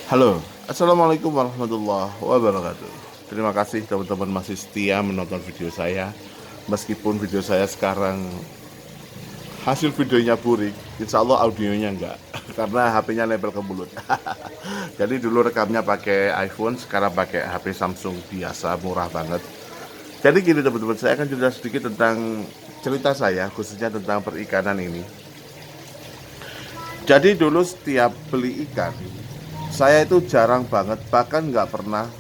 Halo, Assalamualaikum warahmatullahi wabarakatuh. Terima kasih teman-teman masih setia menonton video saya. Meskipun video saya sekarang hasil videonya burik, insya Allah audionya enggak. Karena HP-nya nempel ke mulut. Jadi dulu rekamnya pakai iPhone, sekarang pakai HP Samsung biasa, murah banget. Jadi gini teman-teman, saya akan cerita sedikit tentang cerita saya, khususnya tentang perikanan ini. Jadi dulu setiap beli ikan, saya itu jarang banget, bahkan nggak pernah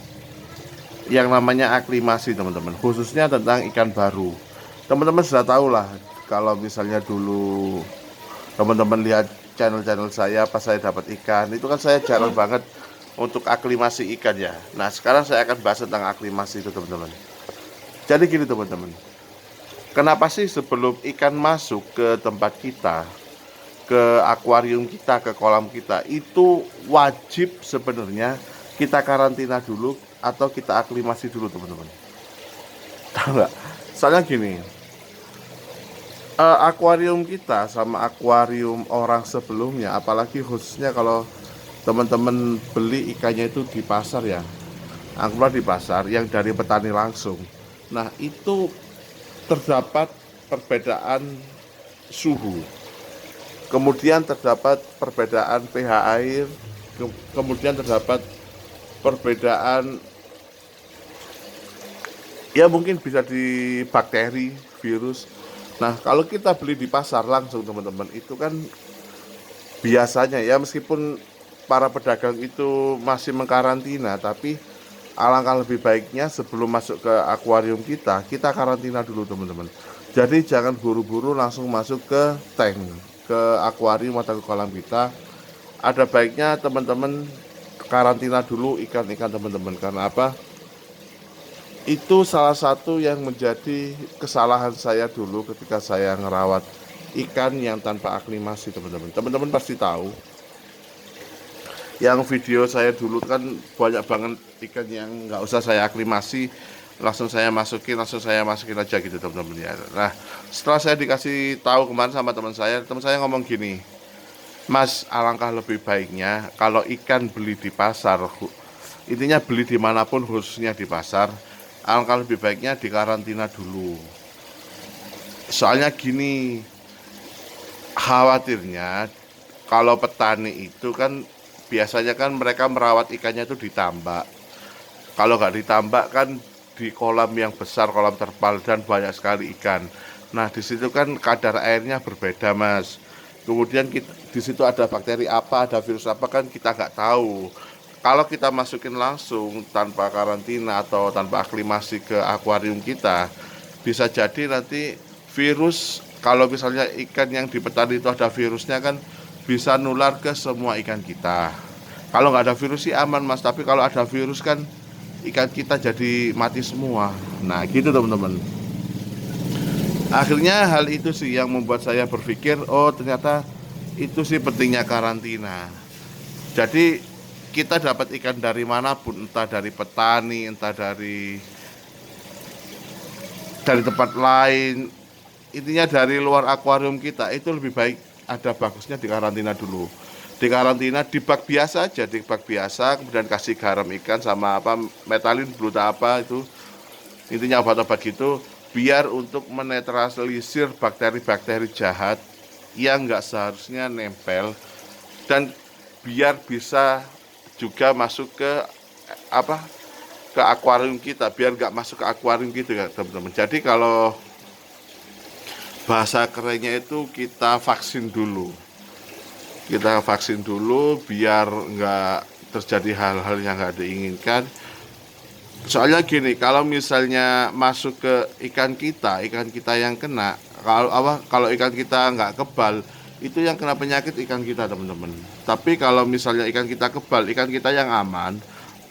yang namanya aklimasi teman-teman, khususnya tentang ikan baru. Teman-teman sudah tahu lah, kalau misalnya dulu teman-teman lihat channel-channel saya pas saya dapat ikan, itu kan saya jarang banget untuk aklimasi ikan ya. Nah sekarang saya akan bahas tentang aklimasi itu teman-teman. Jadi gini teman-teman, kenapa sih sebelum ikan masuk ke tempat kita, ke akuarium kita, ke kolam kita, itu wajib sebenarnya kita karantina dulu atau kita aklimasi dulu teman-teman? Tahu nggak? Soalnya gini, akuarium kita sama akuarium orang sebelumnya, apalagi khususnya kalau teman-teman beli ikannya itu di pasar ya, anggaplah di pasar yang dari petani langsung. Nah itu terdapat perbedaan suhu, kemudian terdapat perbedaan pH air, kemudian terdapat perbedaan ya mungkin bisa di bakteri, virus. Nah kalau kita beli di pasar langsung teman-teman, itu kan biasanya ya meskipun para pedagang itu masih mengkarantina, tapi alangkah lebih baiknya sebelum masuk ke akuarium kita karantina dulu teman-teman. Jadi jangan buru-buru langsung masuk ke tank, ke akuarium atau ke kolam kita. Ada baiknya teman-teman karantina dulu ikan-ikan teman-teman. Karena apa? Itu salah satu yang menjadi kesalahan saya dulu ketika saya ngerawat ikan yang tanpa aklimasi teman-teman. Teman-teman pasti tahu yang video saya dulu kan banyak banget ikan yang nggak usah saya aklimasi, langsung saya masukin aja gitu teman-teman ya. Nah setelah saya dikasih tahu kemarin sama teman saya ngomong gini, Mas, alangkah lebih baiknya kalau ikan beli di pasar, intinya beli dimanapun khususnya di pasar, alangkah lebih baiknya dikarantina dulu. Soalnya gini, khawatirnya kalau petani itu kan biasanya kan mereka merawat ikannya itu ditambak. Kalau nggak ditambak kan di kolam yang besar, kolam terpal dan banyak sekali ikan. Nah di situ kan kadar airnya berbeda mas. Kemudian di situ ada bakteri apa, ada virus apa kan kita nggak tahu. Kalau kita masukin langsung tanpa karantina atau tanpa aklimasi ke akuarium kita, bisa jadi nanti virus, kalau misalnya ikan yang di petani itu ada virusnya kan bisa nular ke semua ikan kita. Kalau nggak ada virus sih aman mas, tapi kalau ada virus kan ikan kita jadi mati semua. Nah gitu teman-teman. Akhirnya hal itu sih yang membuat saya berpikir, oh ternyata itu sih pentingnya karantina. Jadi kita dapat ikan dari manapun, entah dari petani, entah dari tempat lain, intinya dari luar akuarium kita, itu lebih baik ada bagusnya di karantina dulu. Di karantina di bak biasa aja, di bak biasa, kemudian kasih garam ikan sama apa, metalin bluta apa itu, intinya obat-obat gitu, biar untuk menetralisir bakteri-bakteri jahat yang nggak seharusnya nempel, dan biar bisa juga masuk ke apa, ke akuarium kita, biar nggak masuk ke akuarium gitu ya teman-teman. Jadi kalau bahasa kerennya itu kita vaksin dulu biar nggak terjadi hal-hal yang nggak diinginkan. Soalnya gini, kalau misalnya masuk ke ikan kita yang kena, kalau ikan kita nggak kebal, itu yang kena penyakit ikan kita teman-teman. Tapi kalau misalnya ikan kita kebal, ikan kita yang aman,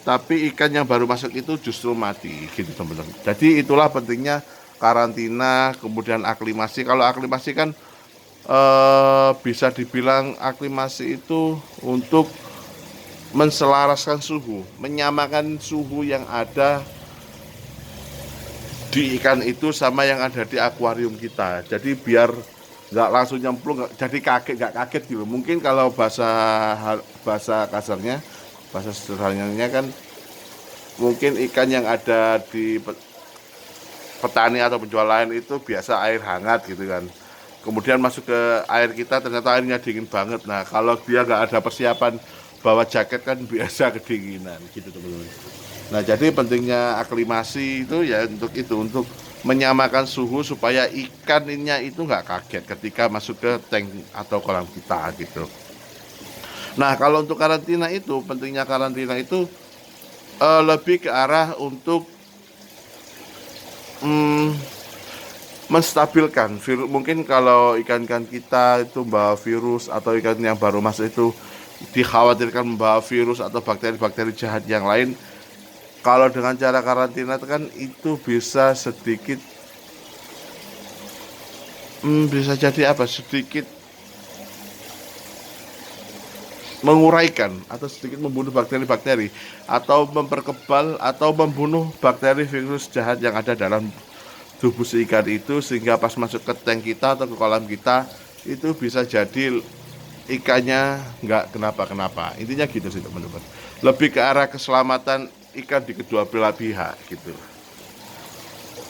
tapi ikan yang baru masuk itu justru mati gitu teman-teman. Jadi itulah pentingnya karantina, kemudian aklimasi. Kalau aklimasi kan bisa dibilang aklimasi itu untuk menselaraskan suhu, menyamakan suhu yang ada di ikan itu sama yang ada di akuarium kita. Jadi biar nggak langsung nyemplung, jadi nggak kaget gitu. Mungkin kalau bahasa bahasa kasarnya, Bahasa sederhananya kan mungkin ikan yang ada di petani atau penjual lain itu biasa air hangat gitu kan. Kemudian masuk ke air kita ternyata airnya dingin banget. Nah kalau dia nggak ada persiapan bawa jaket kan biasa kedinginan gitu teman-teman. Nah jadi pentingnya aklimasi itu ya untuk itu, untuk menyamakan suhu supaya ikannya itu nggak kaget ketika masuk ke tank atau kolam kita gitu. Nah kalau untuk karantina itu, pentingnya karantina itu lebih ke arah untuk menstabilkan virus. Mungkin kalau ikan-ikan kita itu membawa virus atau ikan yang baru masuk itu dikhawatirkan membawa virus atau bakteri-bakteri jahat yang lain, kalau dengan cara karantina kan itu bisa sedikit bisa jadi apa, sedikit menguraikan atau sedikit membunuh bakteri-bakteri atau memperkebal atau membunuh bakteri virus jahat yang ada dalam tubuh si ikan itu, sehingga pas masuk ke tank kita atau ke kolam kita itu bisa jadi ikannya nggak kenapa-kenapa. Intinya gitu sih teman-teman, lebih ke arah keselamatan ikan di kedua belah pihak gitu.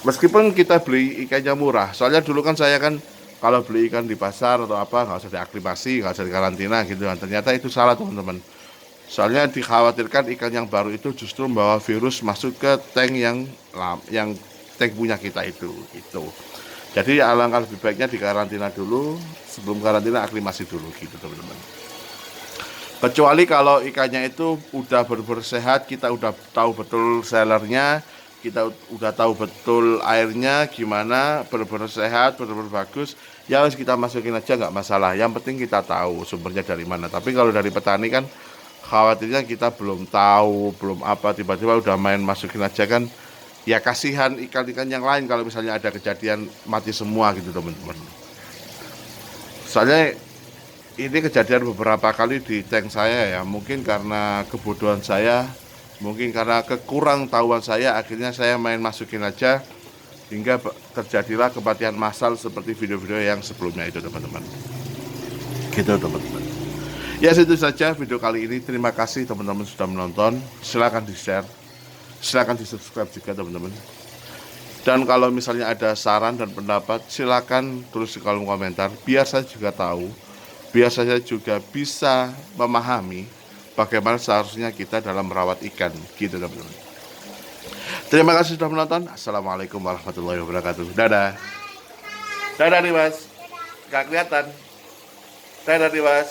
Meskipun kita beli ikannya murah, soalnya dulu kan saya kan kalau beli ikan di pasar atau apa nggak usah diaklimasi, nggak usah dikarantina gitu. Dan ternyata itu salah teman-teman. Soalnya dikhawatirkan ikan yang baru itu justru membawa virus masuk ke tank yang tank punya kita itu gitu. Jadi alangkah lebih baiknya dikarantina dulu, sebelum karantina aklimasi dulu gitu teman-teman. Kecuali kalau ikannya itu udah benar-benar sehat, kita udah tahu betul sellernya, kita udah tahu betul airnya gimana, benar-benar sehat, benar-benar bagus, ya harus kita masukin aja nggak masalah. Yang penting kita tahu sumbernya dari mana. Tapi kalau dari petani kan khawatirnya kita belum tahu, belum apa, tiba-tiba udah main masukin aja kan, ya kasihan ikan-ikan yang lain kalau misalnya ada kejadian mati semua gitu teman-teman. Soalnya ini kejadian beberapa kali di tank saya ya, mungkin karena kebodohan saya, mungkin karena kekurang tahuan saya, akhirnya saya main masukin aja hingga terjadilah kematian massal seperti video-video yang sebelumnya itu teman-teman. Gitu teman-teman. Ya itu saja video kali ini. Terima kasih teman-teman sudah menonton. Silahkan di-share, silahkan di-subscribe juga teman-teman. Dan kalau misalnya ada saran dan pendapat, silakan tulis di kolom komentar, biar saya juga tahu, biar saya juga bisa memahami bagaimana seharusnya kita dalam merawat ikan gitu teman-teman. Terima kasih sudah menonton. Assalamualaikum warahmatullahi wabarakatuh. Dadah. Dadah nih mas. Gak kelihatan. Dadah nih mas.